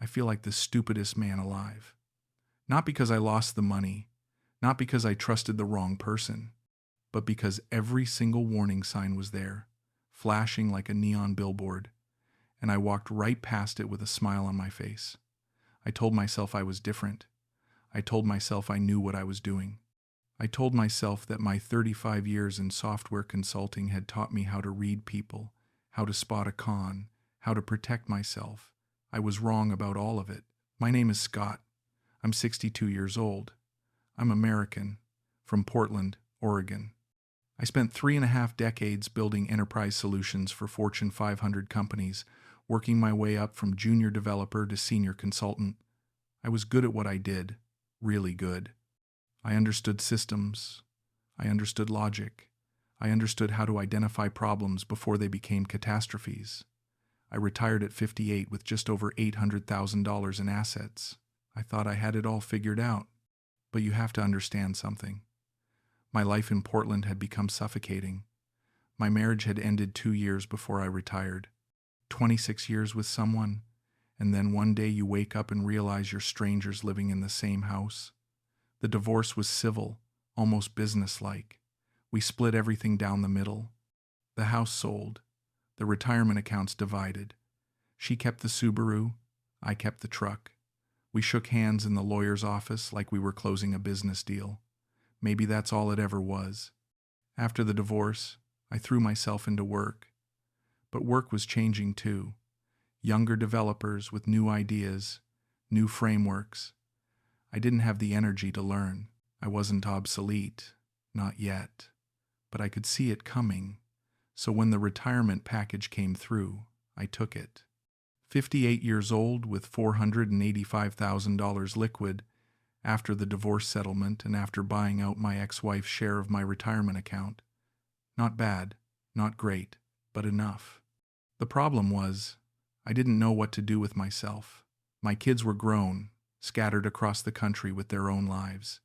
I feel like the stupidest man alive. Not because I lost the money, not because I trusted the wrong person, but because every single warning sign was there, flashing like a neon billboard, and I walked right past it with a smile on my face. I told myself I was different. I told myself I knew what I was doing. I told myself that my 35 years in software consulting had taught me how to read people, how to spot a con, how to protect myself. I was wrong about all of it. My name is Scott. I'm 62 years old. I'm American, from Portland, Oregon. I spent 3.5 decades building enterprise solutions for Fortune 500 companies, working my way up from junior developer to senior consultant. I was good at what I did, really good. I understood systems. I understood logic. I understood how to identify problems before they became catastrophes. I retired at 58 with just over $800,000 in assets. I thought I had it all figured out. But you have to understand something. My life in Portland had become suffocating. My marriage had ended 2 years before I retired. 26 years with someone, and then one day you wake up and realize you're strangers living in the same house. The divorce was civil, almost businesslike. We split everything down the middle. The house sold. The retirement accounts divided. She kept the Subaru, I kept the truck. We shook hands in the lawyer's office like we were closing a business deal. Maybe that's all it ever was. After the divorce, I threw myself into work. But work was changing too. Younger developers with new ideas, new frameworks. I didn't have the energy to learn. I wasn't obsolete, not yet. But I could see it coming. So when the retirement package came through, I took it. 58 years old with $485,000 liquid after the divorce settlement and after buying out my ex-wife's share of my retirement account. Not bad, not great, but enough. The problem was, I didn't know what to do with myself. My kids were grown, scattered across the country with their own lives.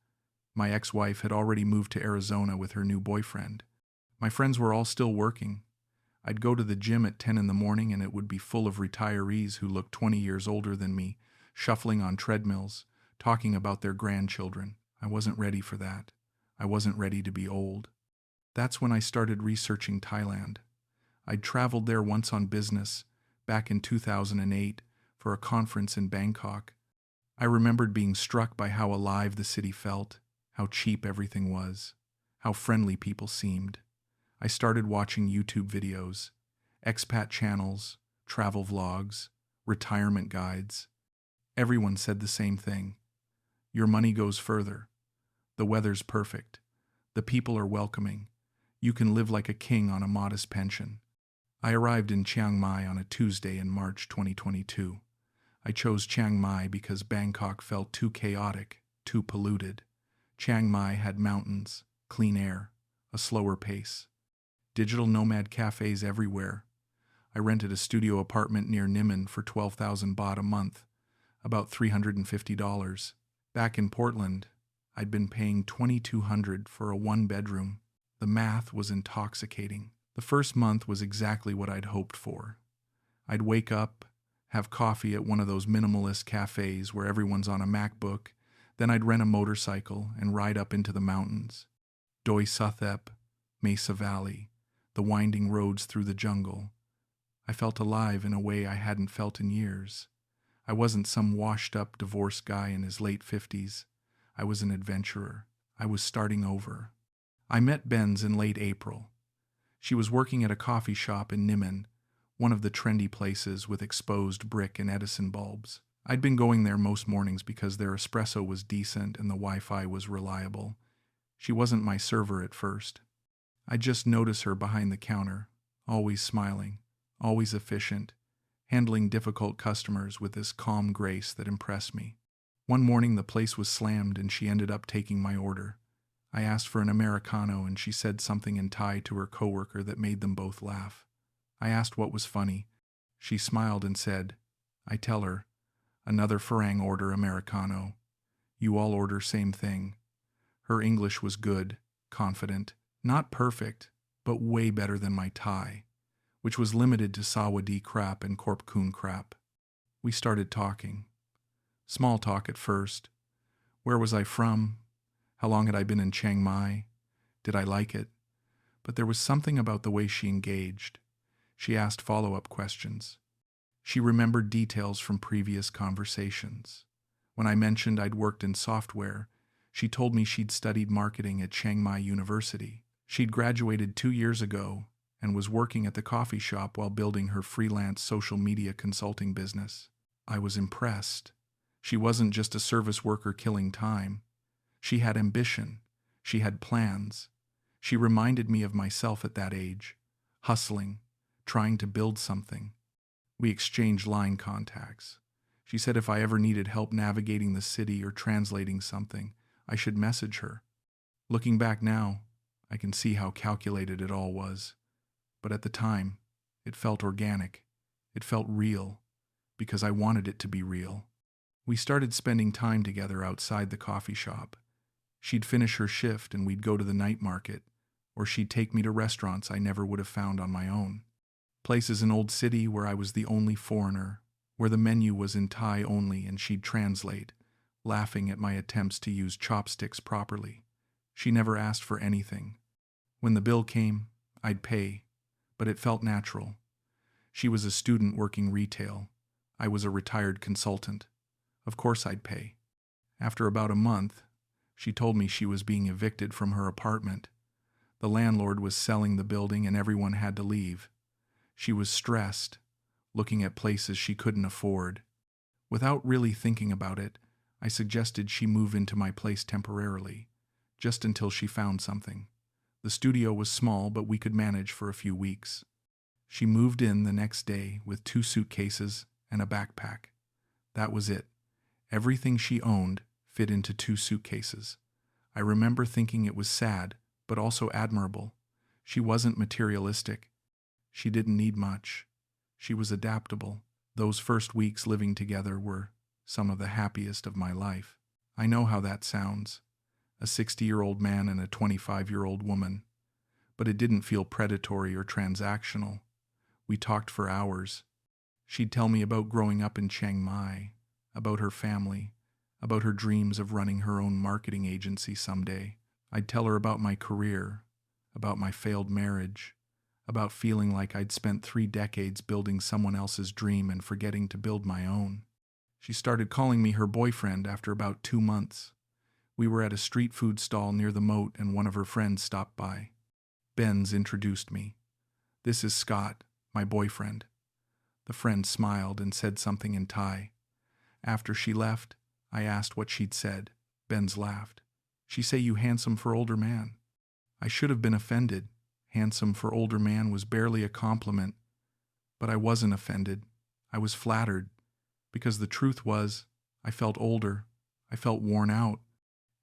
My ex-wife had already moved to Arizona with her new boyfriend. My friends were all still working. I'd go to the gym at 10 in the morning and it would be full of retirees who looked 20 years older than me, shuffling on treadmills, talking about their grandchildren. I wasn't ready for that. I wasn't ready to be old. That's when I started researching Thailand. I'd traveled there once on business, back in 2008, for a conference in Bangkok. I remembered being struck by how alive the city felt, how cheap everything was, how friendly people seemed. I started watching YouTube videos, expat channels, travel vlogs, retirement guides. Everyone said the same thing. Your money goes further. The weather's perfect. The people are welcoming. You can live like a king on a modest pension. I arrived in Chiang Mai on a Tuesday in March 2022. I chose Chiang Mai because Bangkok felt too chaotic, too polluted. Chiang Mai had mountains, clean air, a slower pace. Digital nomad cafes everywhere. I rented a studio apartment near Nimman for 12,000 baht a month, about $350. Back in Portland, I'd been paying $2,200 for a one-bedroom. The math was intoxicating. The first month was exactly what I'd hoped for. I'd wake up, have coffee at one of those minimalist cafes where everyone's on a MacBook, then I'd rent a motorcycle and ride up into the mountains. Doi Suthep, Mesa Valley, the winding roads through the jungle. I felt alive in a way I hadn't felt in years. I wasn't some washed-up divorced guy in his late 50s. I was an adventurer. I was starting over. I met Benz in late April. She was working at a coffee shop in Nimman, one of the trendy places with exposed brick and Edison bulbs. I'd been going there most mornings because their espresso was decent and the Wi-Fi was reliable. She wasn't my server at first. I'd just notice her behind the counter, always smiling, always efficient, handling difficult customers with this calm grace that impressed me. One morning the place was slammed and she ended up taking my order. I asked for an Americano and she said something in Thai to her coworker that made them both laugh. I asked what was funny. She smiled and said, I tell her, another Farang order Americano. You all order same thing. Her English was good, confident, not perfect, but way better than my Thai, which was limited to Sawadee crap and Korp Kun crap. We started talking. Small talk at first. Where was I from? How long had I been in Chiang Mai? Did I like it? But there was something about the way she engaged. She asked follow-up questions. She remembered details from previous conversations. When I mentioned I'd worked in software, she told me she'd studied marketing at Chiang Mai University. She'd graduated 2 years ago and was working at the coffee shop while building her freelance social media consulting business. I was impressed. She wasn't just a service worker killing time. She had ambition. She had plans. She reminded me of myself at that age, hustling, trying to build something. We exchanged line contacts. She said if I ever needed help navigating the city or translating something, I should message her. Looking back now, I can see how calculated it all was. But at the time, it felt organic. It felt real, because I wanted it to be real. We started spending time together outside the coffee shop. She'd finish her shift and we'd go to the night market, or she'd take me to restaurants I never would have found on my own. Places in Old City where I was the only foreigner, where the menu was in Thai only and she'd translate, laughing at my attempts to use chopsticks properly. She never asked for anything. When the bill came, I'd pay, but it felt natural. She was a student working retail. I was a retired consultant. Of course I'd pay. After about a month, she told me she was being evicted from her apartment. The landlord was selling the building and everyone had to leave. She was stressed, looking at places she couldn't afford. Without really thinking about it, I suggested she move into my place temporarily, just until she found something. The studio was small, but we could manage for a few weeks. She moved in the next day with 2 suitcases and a backpack. That was it. Everything she owned fit into 2 suitcases. I remember thinking it was sad, but also admirable. She wasn't materialistic. She didn't need much. She was adaptable. Those first weeks living together were some of the happiest of my life. I know how that sounds. A 60-year-old man and a 25-year-old woman. But it didn't feel predatory or transactional. We talked for hours. She'd tell me about growing up in Chiang Mai, about her family, about her dreams of running her own marketing agency someday. I'd tell her about my career, about my failed marriage, about feeling like I'd spent 3 decades building someone else's dream and forgetting to build my own. She started calling me her boyfriend after about 2 months. We were at a street food stall near the moat and one of her friends stopped by. Benz introduced me. "This is Scott, my boyfriend." The friend smiled and said something in Thai. After she left, I asked what she'd said. Benz laughed. "She say you handsome for older man." I should have been offended. Handsome for older man was barely a compliment. But I wasn't offended. I was flattered. Because the truth was, I felt older. I felt worn out.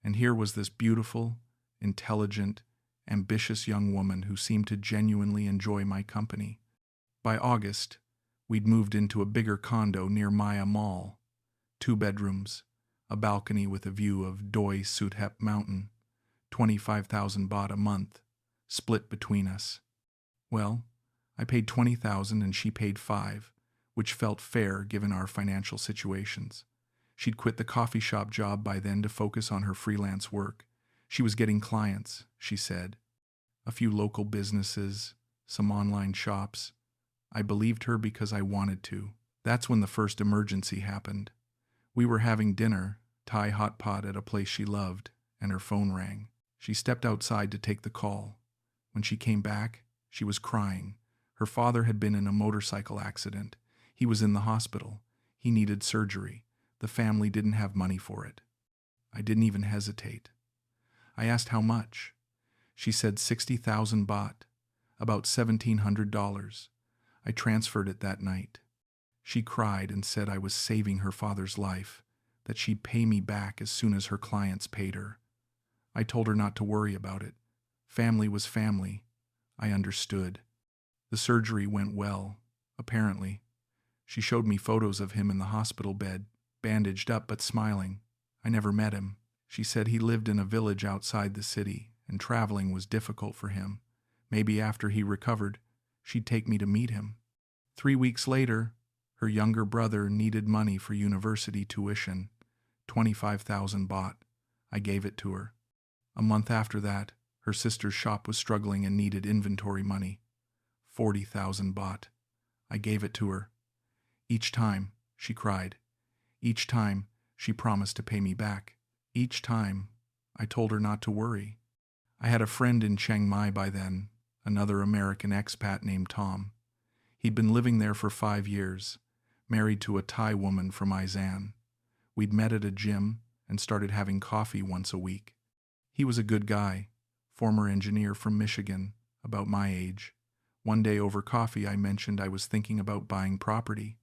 And here was this beautiful, intelligent, ambitious young woman who seemed to genuinely enjoy my company. By August, we'd moved into a bigger condo near Mae Mall. 2 bedrooms, a balcony with a view of Doi Suthep Mountain, 25,000 baht a month, split between us. Well, I paid 20,000 and she paid 5, which felt fair given our financial situations. She'd quit the coffee shop job by then to focus on her freelance work. She was getting clients, she said. A few local businesses, some online shops. I believed her because I wanted to. That's when the first emergency happened. We were having dinner, Thai hot pot at a place she loved, and her phone rang. She stepped outside to take the call. When she came back, she was crying. Her father had been in a motorcycle accident. He was in the hospital. He needed surgery. The family didn't have money for it. I didn't even hesitate. I asked how much. She said 60,000 baht, about $1,700. I transferred it that night. She cried and said I was saving her father's life, that she'd pay me back as soon as her clients paid her. I told her not to worry about it. Family was family. I understood. The surgery went well, apparently. She showed me photos of him in the hospital bed, bandaged up but smiling. I never met him. She said he lived in a village outside the city, and traveling was difficult for him. Maybe after he recovered, she'd take me to meet him. 3 weeks later, Her younger brother needed money for university tuition, 25,000 baht. I gave it to her. A month after that, her sister's shop was struggling and needed inventory money, 40,000 baht. I gave it to her. Each time, she cried. Each time, she promised to pay me back. Each time, I told her not to worry. I had a friend in Chiang Mai by then, another American expat named Tom. He'd been living there for 5 years, married to a Thai woman from Isan. We'd met at a gym and started having coffee once a week. He was a good guy, former engineer from Michigan, about my age. One day over coffee I mentioned I was thinking about buying property.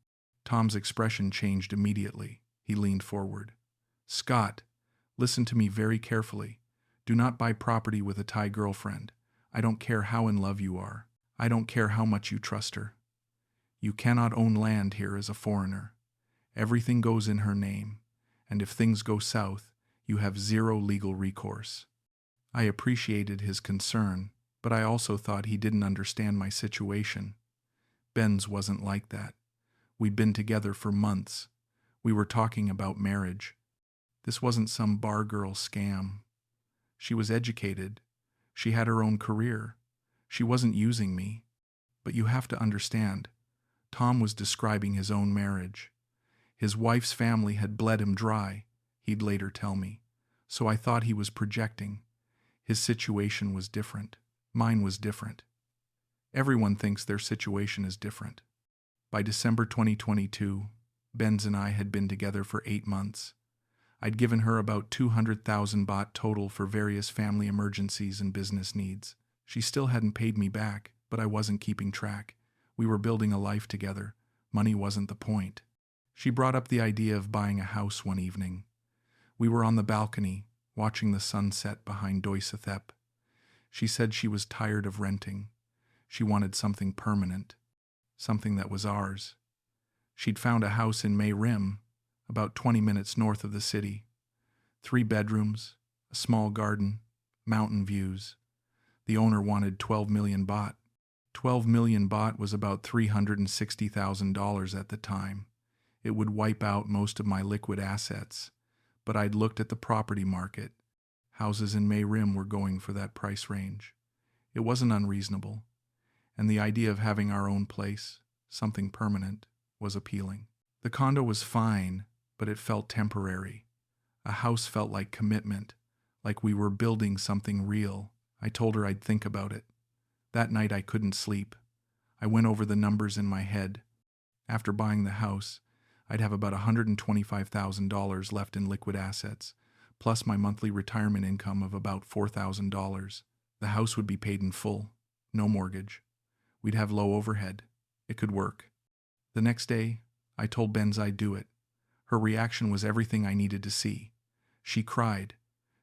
Tom's expression changed immediately. He leaned forward. "Scott, listen to me very carefully. Do not buy property with a Thai girlfriend. I don't care how in love you are. I don't care how much you trust her. You cannot own land here as a foreigner. Everything goes in her name, and if things go south, you have zero legal recourse." I appreciated his concern, but I also thought he didn't understand my situation. Benz wasn't like that. We'd been together for months. We were talking about marriage. This wasn't some bar girl scam. She was educated. She had her own career. She wasn't using me. But you have to understand, Tom was describing his own marriage. His wife's family had bled him dry, he'd later tell me. So I thought he was projecting. His situation was different. Mine was different. Everyone thinks their situation is different. By December 2022, Benz and I had been together for 8 months. I'd given her about 200,000 baht total for various family emergencies and business needs. She still hadn't paid me back, but I wasn't keeping track. We were building a life together. Money wasn't the point. She brought up the idea of buying a house one evening. We were on the balcony, watching the sunset behind Doi Sathep. She said she was tired of renting. She wanted something permanent, something that was ours. She'd found a house in Mae Rim, about 20 minutes north of the city. 3 bedrooms, a small garden, mountain views. The owner wanted 12 million baht. 12 million baht was about $360,000 at the time. It would wipe out most of my liquid assets. But I'd looked at the property market. Houses in Mae Rim were going for that price range. It wasn't unreasonable. And the idea of having our own place, something permanent, was appealing. The condo was fine, but it felt temporary. A house felt like commitment, like we were building something real. I told her I'd think about it. That night I couldn't sleep. I went over the numbers in my head. After buying the house, I'd have about $125,000 left in liquid assets, plus my monthly retirement income of about $4,000. The house would be paid in full, no mortgage. We'd have low overhead. It could work. The next day, I told Benz I'd do it. Her reaction was everything I needed to see. She cried.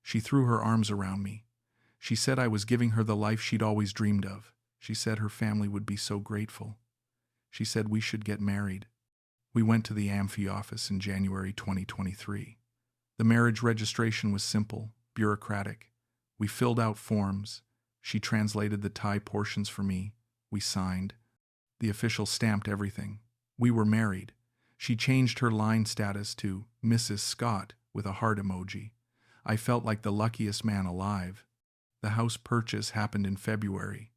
She threw her arms around me. She said I was giving her the life she'd always dreamed of. She said her family would be so grateful. She said we should get married. We went to the Amphi office in January 2023. The marriage registration was simple, bureaucratic. We filled out forms. She translated the Thai portions for me. We signed. The official stamped everything. We were married. She changed her line status to Mrs. Scott with a heart emoji. I felt like the luckiest man alive. The house purchase happened in February.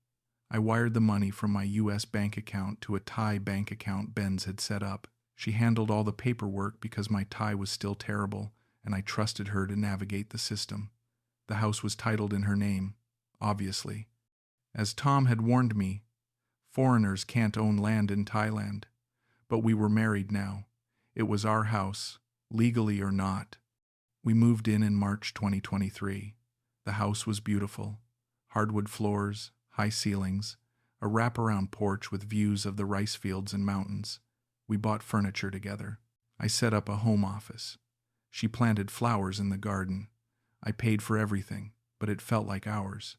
I wired the money from my U.S. bank account to a Thai bank account Benz had set up. She handled all the paperwork because my Thai was still terrible, and I trusted her to navigate the system. The house was titled in her name, obviously. As Tom had warned me, foreigners can't own land in Thailand. But we were married now. It was our house, legally or not. We moved in March 2023. The house was beautiful. Hardwood floors, high ceilings, a wraparound porch with views of the rice fields and mountains. We bought furniture together. I set up a home office. She planted flowers in the garden. I paid for everything, but it felt like ours.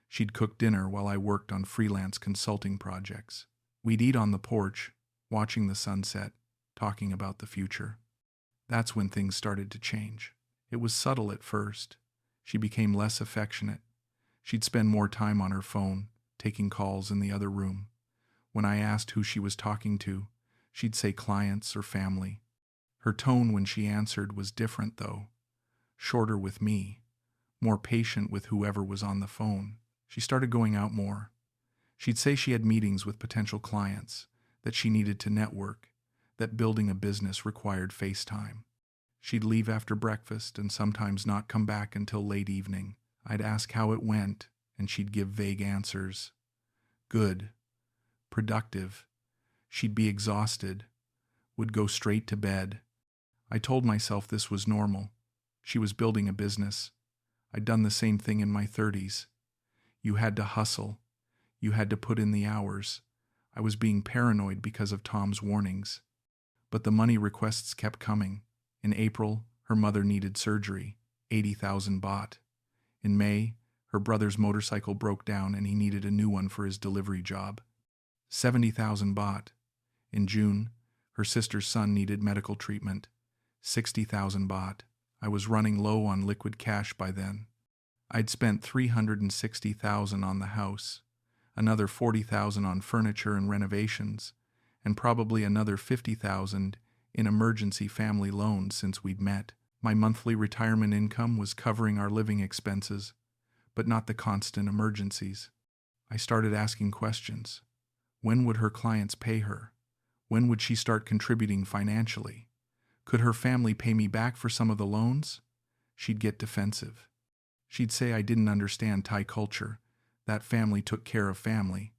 She'd cook dinner while I worked on freelance consulting projects. We'd eat on the porch, watching the sunset, talking about the future. That's when things started to change. It was subtle at first. She became less affectionate. She'd spend more time on her phone, taking calls in the other room. When I asked who she was talking to, She'd say clients or family. Her tone when she answered was different, though. Shorter with me, more patient with whoever was on the phone. She started going out more. She'd say she had meetings with potential clients, that she needed to network, that building a business required FaceTime. She'd leave after breakfast and sometimes not come back until late evening. I'd ask how it went, and she'd give vague answers. Good. Productive. She'd be exhausted. Would go straight to bed. I told myself this was normal. She was building a business. I'd done the same thing in my 30s. You had to hustle. You had to put in the hours. I was being paranoid because of Tom's warnings. But the money requests kept coming. In April, her mother needed surgery, 80,000 baht. In May, her brother's motorcycle broke down and he needed a new one for his delivery job, 70,000 baht. In June, her sister's son needed medical treatment, 60,000 baht. I was running low on liquid cash by then. I'd spent 360,000 on the house, another 40,000 on furniture and renovations, and probably another 50,000 in emergency family loans since we'd met. My monthly retirement income was covering our living expenses, but not the constant emergencies. I started asking questions. When would her clients pay her? When would she start contributing financially? Could her family pay me back for some of the loans? She'd get defensive. She'd say I didn't understand Thai culture, that family took care of family.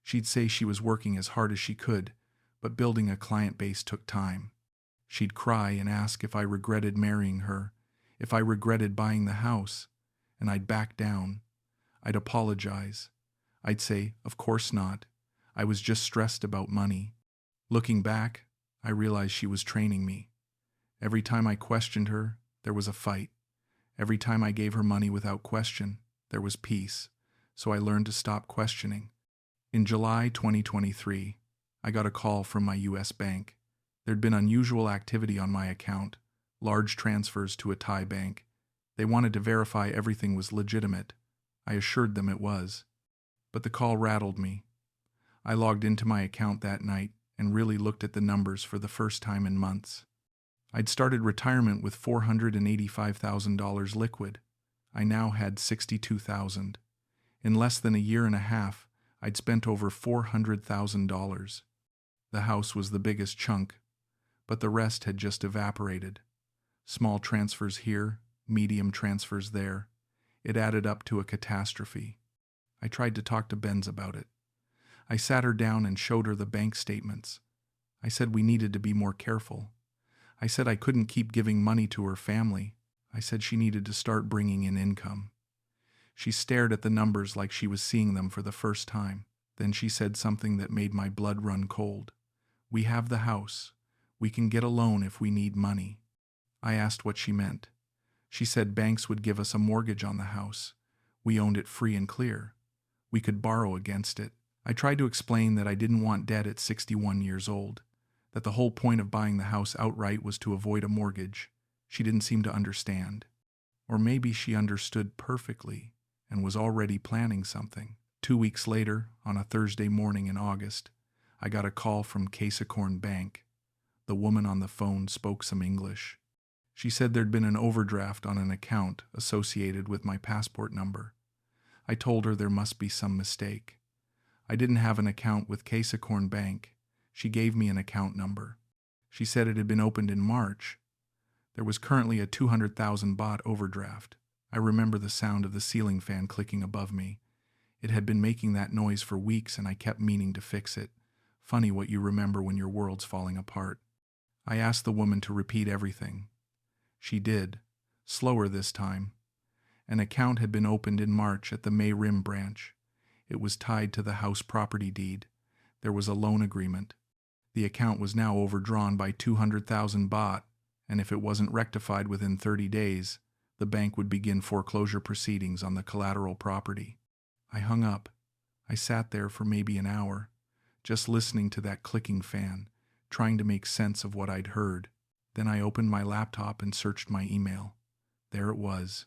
She'd say she was working as hard as she could, but building a client base took time. She'd cry and ask if I regretted marrying her, if I regretted buying the house, and I'd back down. I'd apologize. I'd say, of course not. I was just stressed about money. Looking back, I realized she was training me. Every time I questioned her, there was a fight. Every time I gave her money without question, there was peace. So I learned to stop questioning. In July 2023, I got a call from my U.S. bank. There'd been unusual activity on my account, large transfers to a Thai bank. They wanted to verify everything was legitimate. I assured them it was. But the call rattled me. I logged into my account that night and really looked at the numbers for the first time in months. I'd started retirement with $485,000 liquid. I now had $62,000. In less than a year and a half, I'd spent over $400,000. The house was the biggest chunk, but the rest had just evaporated. Small transfers here, medium transfers there. It added up to a catastrophe. I tried to talk to Benz about it. I sat her down and showed her the bank statements. I said we needed to be more careful. I said I couldn't keep giving money to her family. I said she needed to start bringing in income. She stared at the numbers like she was seeing them for the first time. Then she said something that made my blood run cold. We have the house. We can get a loan if we need money. I asked what she meant. She said banks would give us a mortgage on the house. We owned it free and clear. We could borrow against it. I tried to explain that I didn't want debt at 61 years old, that the whole point of buying the house outright was to avoid a mortgage. She didn't seem to understand. Or maybe she understood perfectly and was already planning something. 2 weeks later, on a Thursday morning in August, I got a call from Capricorn Bank. The woman on the phone spoke some English. She said there'd been an overdraft on an account associated with my passport number. I told her there must be some mistake. I didn't have an account with Capricorn Bank. She gave me an account number. She said it had been opened in March. There was currently a 200,000 baht overdraft. I remember the sound of the ceiling fan clicking above me. It had been making that noise for weeks and I kept meaning to fix it. Funny what you remember when your world's falling apart. I asked the woman to repeat everything. She did, slower this time. An account had been opened in March at the Mae Rim branch. It was tied to the house property deed. There was a loan agreement. The account was now overdrawn by 200,000 baht, and if it wasn't rectified within 30 days, the bank would begin foreclosure proceedings on the collateral property. I hung up. I sat there for maybe an hour, just listening to that clicking fan, trying to make sense of what I'd heard. Then I opened my laptop and searched my email. There it was.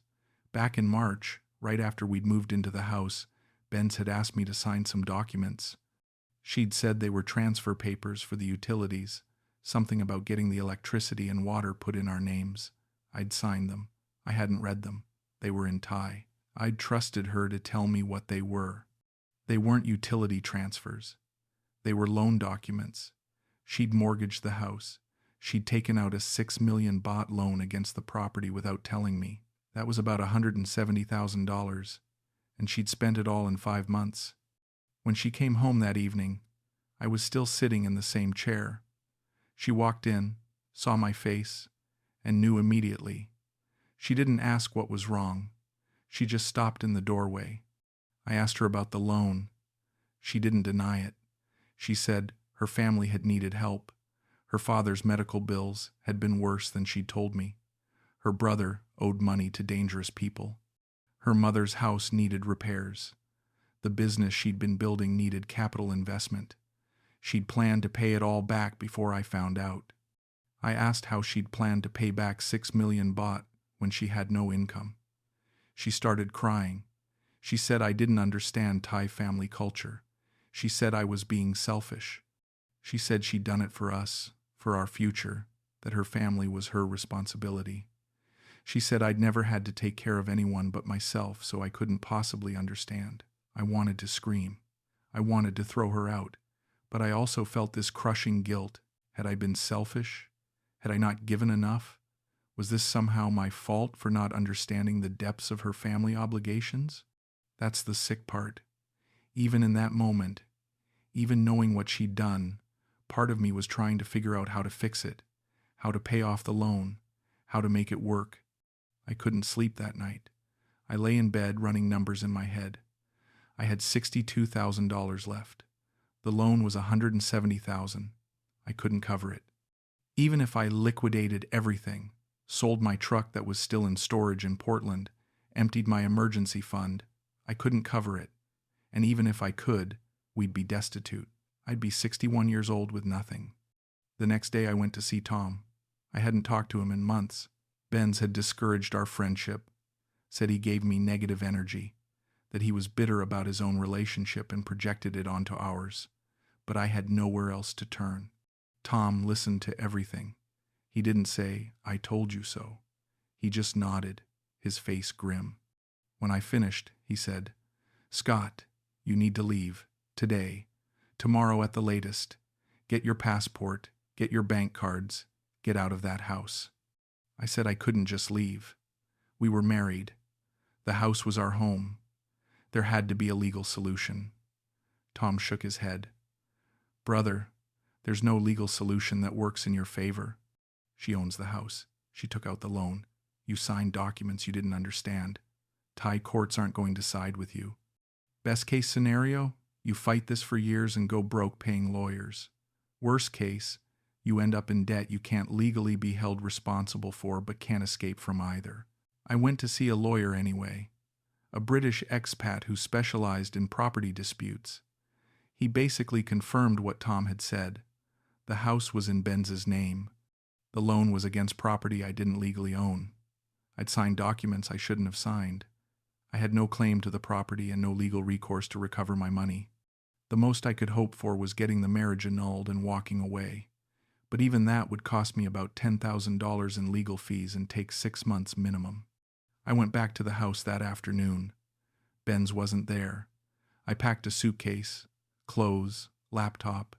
Back in March, right after we'd moved into the house, Benz had asked me to sign some documents. She'd said they were transfer papers for the utilities, something about getting the electricity and water put in our names. I'd signed them. I hadn't read them. They were in Thai. I'd trusted her to tell me what they were. They weren't utility transfers. They were loan documents. She'd mortgaged the house. She'd taken out a 6 million baht loan against the property without telling me. That was about $170,000, and she'd spent it all in 5 months. When she came home that evening, I was still sitting in the same chair. She walked in, saw my face, and knew immediately. She didn't ask what was wrong. She just stopped in the doorway. I asked her about the loan. She didn't deny it. She said her family had needed help. Her father's medical bills had been worse than she'd told me. Her brother owed money to dangerous people. Her mother's house needed repairs. The business she'd been building needed capital investment. She'd planned to pay it all back before I found out. I asked how she'd planned to pay back 6 million baht when she had no income. She started crying. She said I didn't understand Thai family culture. She said I was being selfish. She said she'd done it for us, for our future, that her family was her responsibility. She said I'd never had to take care of anyone but myself, so I couldn't possibly understand. I wanted to scream. I wanted to throw her out. But I also felt this crushing guilt. Had I been selfish? Had I not given enough? Was this somehow my fault for not understanding the depths of her family obligations? That's the sick part. Even in that moment, even knowing what she'd done, part of me was trying to figure out how to fix it, how to pay off the loan, how to make it work. I couldn't sleep that night. I lay in bed running numbers in my head. I had $62,000 left. The loan was $170,000. I couldn't cover it. Even if I liquidated everything, sold my truck that was still in storage in Portland, emptied my emergency fund, I couldn't cover it. And even if I could, we'd be destitute. I'd be 61 years old with nothing. The next day I went to see Tom. I hadn't talked to him in months. Benz had discouraged our friendship, said he gave me negative energy, that he was bitter about his own relationship and projected it onto ours. But I had nowhere else to turn. Tom listened to everything. He didn't say, "I told you so." He just nodded, his face grim. When I finished, he said, "Scott, you need to leave. Today. Tomorrow at the latest. Get your passport. Get your bank cards. Get out of that house." I said I couldn't just leave. We were married. The house was our home. There had to be a legal solution. Tom shook his head. "Brother, there's no legal solution that works in your favor. She owns the house. She took out the loan. You signed documents you didn't understand. Thai courts aren't going to side with you. Best case scenario, you fight this for years and go broke paying lawyers. Worst case, you end up in debt you can't legally be held responsible for but can't escape from either." I went to see a lawyer anyway, a British expat who specialized in property disputes. He basically confirmed what Tom had said. The house was in Benz's name. The loan was against property I didn't legally own. I'd signed documents I shouldn't have signed. I had no claim to the property and no legal recourse to recover my money. The most I could hope for was getting the marriage annulled and walking away. But even that would cost me about $10,000 in legal fees and take 6 months minimum. I went back to the house that afternoon. Benz wasn't there. I packed a suitcase, clothes, laptop,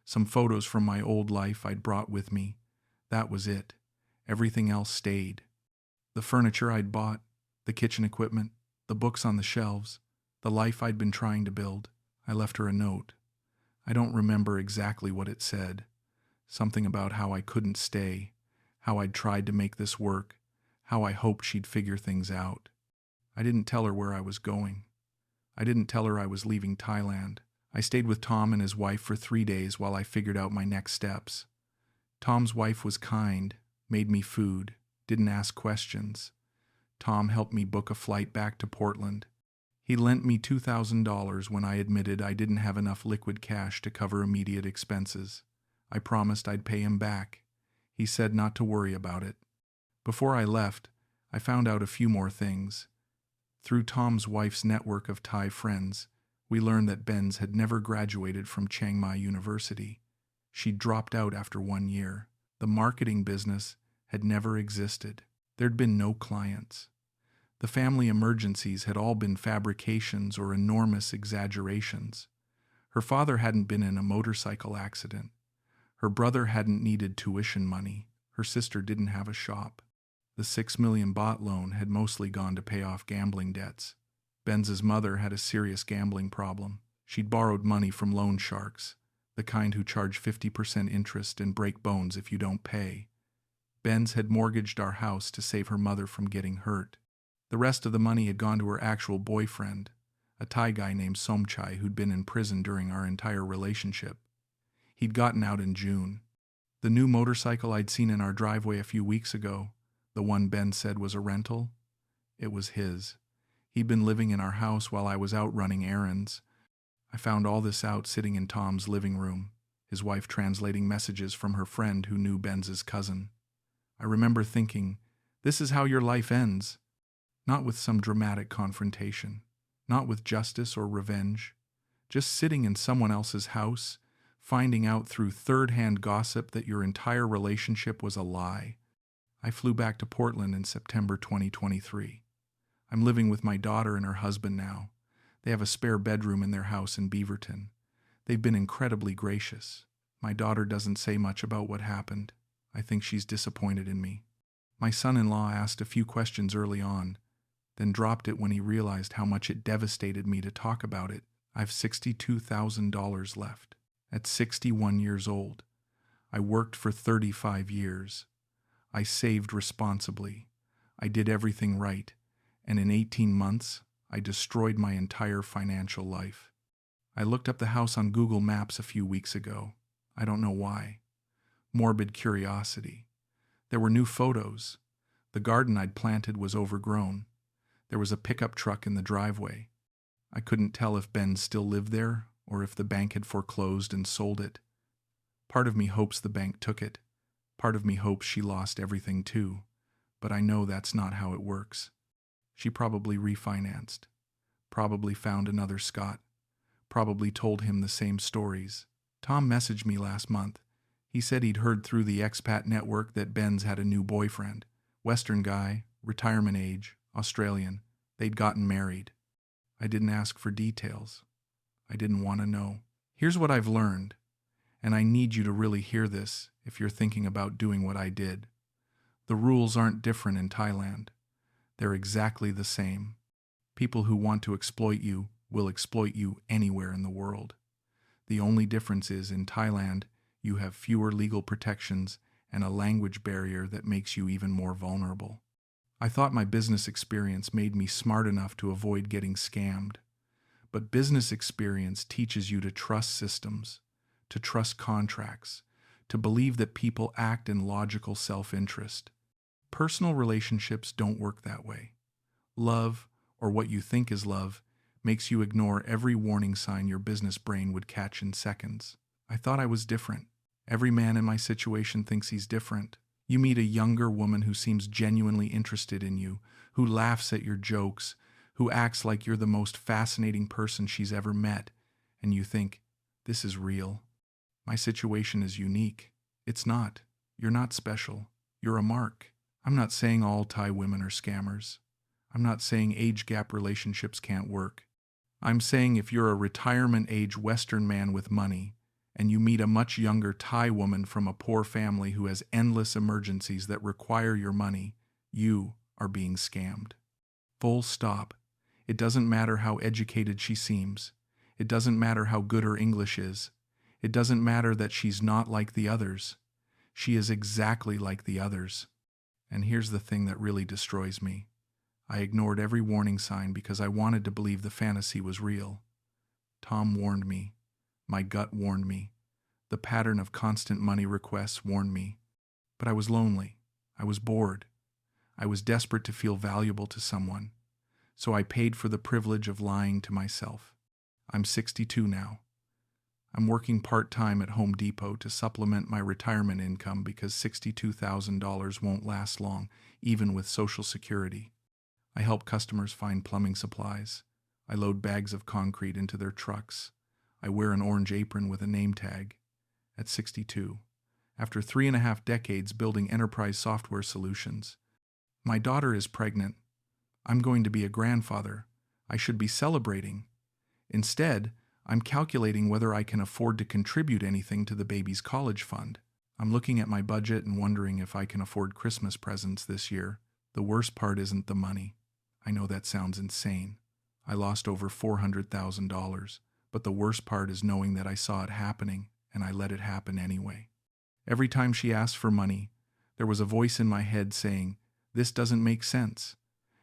some photos from my old life I'd brought with me. That was it. Everything else stayed. The furniture I'd bought, the kitchen equipment, the books on the shelves, the life I'd been trying to build. I left her a note. I don't remember exactly what it said. Something about how I couldn't stay, how I'd tried to make this work, how I hoped she'd figure things out. I didn't tell her where I was going. I didn't tell her I was leaving Thailand. I stayed with Tom and his wife for 3 days while I figured out my next steps. Tom's wife was kind, made me food, didn't ask questions. Tom helped me book a flight back to Portland. He lent me $2,000 when I admitted I didn't have enough liquid cash to cover immediate expenses. I promised I'd pay him back. He said not to worry about it. Before I left, I found out a few more things. Through Tom's wife's network of Thai friends, We learned that Benz had never graduated from Chiang Mai University. She'd dropped out after 1 year. The marketing business had never existed. There'd been no clients. The family emergencies had all been fabrications or enormous exaggerations. Her father hadn't been in a motorcycle accident. Her brother hadn't needed tuition money. Her sister didn't have a shop. The 6 million baht loan had mostly gone to pay off gambling debts. Benz's mother had a serious gambling problem. She'd borrowed money from loan sharks, the kind who charge 50% interest and break bones if you don't pay. Benz had mortgaged our house to save her mother from getting hurt. The rest of the money had gone to her actual boyfriend, a Thai guy named Somchai who'd been in prison during our entire relationship. He'd gotten out in June. The new motorcycle I'd seen in our driveway a few weeks ago, the one Ben said was a rental, it was his. He'd been living in our house while I was out running errands. I found all this out sitting in Tom's living room, his wife translating messages from her friend who knew Benz's cousin. I remember thinking, this is how your life ends. Not with some dramatic confrontation, not with justice or revenge, just sitting in someone else's house, finding out through third-hand gossip that your entire relationship was a lie. I flew back to Portland in September 2023. I'm living with my daughter and her husband now. They have a spare bedroom in their house in Beaverton. They've been incredibly gracious. My daughter doesn't say much about what happened. I think she's disappointed in me. My son-in-law asked a few questions early on, then dropped it when he realized how much it devastated me to talk about it. I've $62,000 left. At 61 years old. I worked for 35 years. I saved responsibly. I did everything right. And in 18 months, I destroyed my entire financial life. I looked up the house on Google Maps a few weeks ago. I don't know why. Morbid curiosity. There were new photos. The garden I'd planted was overgrown. There was a pickup truck in the driveway. I couldn't tell if Ben still lived there or if the bank had foreclosed and sold it. Part of me hopes the bank took it. Part of me hopes she lost everything too. But I know that's not how it works. She probably refinanced. Probably found another Scot. Probably told him the same stories. Tom messaged me last month. He said he'd heard through the expat network that Benz had a new boyfriend. Western guy, retirement age, Australian. They'd gotten married. I didn't ask for details. I didn't want to know. Here's what I've learned, and I need you to really hear this if you're thinking about doing what I did. The rules aren't different in Thailand. They're exactly the same. People who want to exploit you will exploit you anywhere in the world. The only difference is in Thailand, you have fewer legal protections and a language barrier that makes you even more vulnerable. I thought my business experience made me smart enough to avoid getting scammed. But business experience teaches you to trust systems, to trust contracts, to believe that people act in logical self-interest. Personal relationships don't work that way. Love, or what you think is love, makes you ignore every warning sign your business brain would catch in seconds. I thought I was different. Every man in my situation thinks he's different. You meet a younger woman who seems genuinely interested in you, who laughs at your jokes, who acts like you're the most fascinating person she's ever met, and you think, this is real. My situation is unique. It's not. You're not special. You're a mark. I'm not saying all Thai women are scammers. I'm not saying age gap relationships can't work. I'm saying if you're a retirement-age Western man with money, and you meet a much younger Thai woman from a poor family who has endless emergencies that require your money, you are being scammed. Full stop. It doesn't matter how educated she seems. It doesn't matter how good her English is. It doesn't matter that she's not like the others. She is exactly like the others. And here's the thing that really destroys me. I ignored every warning sign because I wanted to believe the fantasy was real. Tom warned me. My gut warned me. The pattern of constant money requests warned me. But I was lonely. I was bored. I was desperate to feel valuable to someone. So I paid for the privilege of lying to myself. I'm 62 now. I'm working part-time at Home Depot to supplement my retirement income because $62,000 won't last long, even with Social Security. I help customers find plumbing supplies. I load bags of concrete into their trucks. I wear an orange apron with a name tag. At 62, after 3.5 decades building enterprise software solutions, my daughter is pregnant. I'm going to be a grandfather. I should be celebrating. Instead, I'm calculating whether I can afford to contribute anything to the baby's college fund. I'm looking at my budget and wondering if I can afford Christmas presents this year. The worst part isn't the money. I know that sounds insane. I lost over $400,000, but the worst part is knowing that I saw it happening and I let it happen anyway. Every time she asked for money, there was a voice in my head saying, "This doesn't make sense."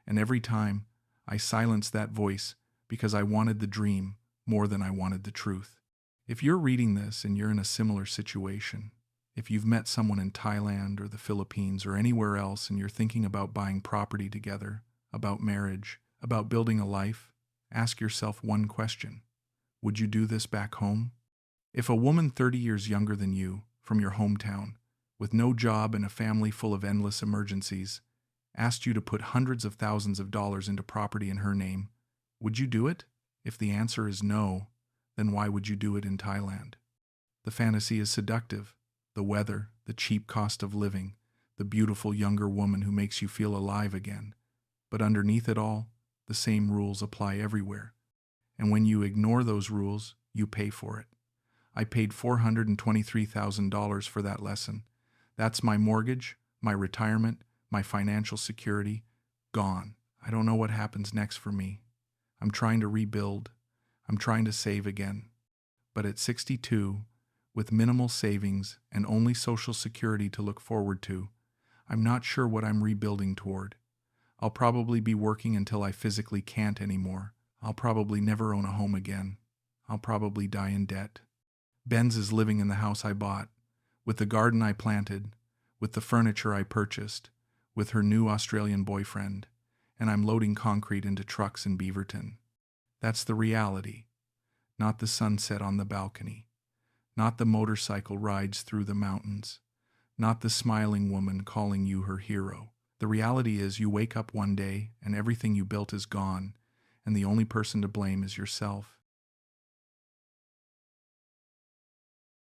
And every time, I silenced that voice because I wanted the dream more than I wanted the truth. If you're reading this and you're in a similar situation, if you've met someone in Thailand or the Philippines or anywhere else and you're thinking about buying property together, about marriage, about building a life, ask yourself one question. Would you do this back home? If a woman 30 years younger than you, from your hometown, with no job and a family full of endless emergencies, asked you to put hundreds of thousands of dollars into property in her name, would you do it? If the answer is no, then why would you do it in Thailand? The fantasy is seductive. The weather, the cheap cost of living, the beautiful younger woman who makes you feel alive again. But underneath it all, the same rules apply everywhere. And when you ignore those rules, you pay for it. I paid $423,000 for that lesson. That's my mortgage, my retirement, my financial security, gone. I don't know what happens next for me. I'm trying to rebuild. I'm trying to save again. But at 62, with minimal savings and only Social Security to look forward to, I'm not sure what I'm rebuilding toward. I'll probably be working until I physically can't anymore. I'll probably never own a home again. I'll probably die in debt. Benz is living in the house I bought, with the garden I planted, with the furniture I purchased, with her new Australian boyfriend, and I'm loading concrete into trucks in Beaverton. That's the reality, not the sunset on the balcony, not the motorcycle rides through the mountains, not the smiling woman calling you her hero. The reality is you wake up one day and everything you built is gone, and the only person to blame is yourself.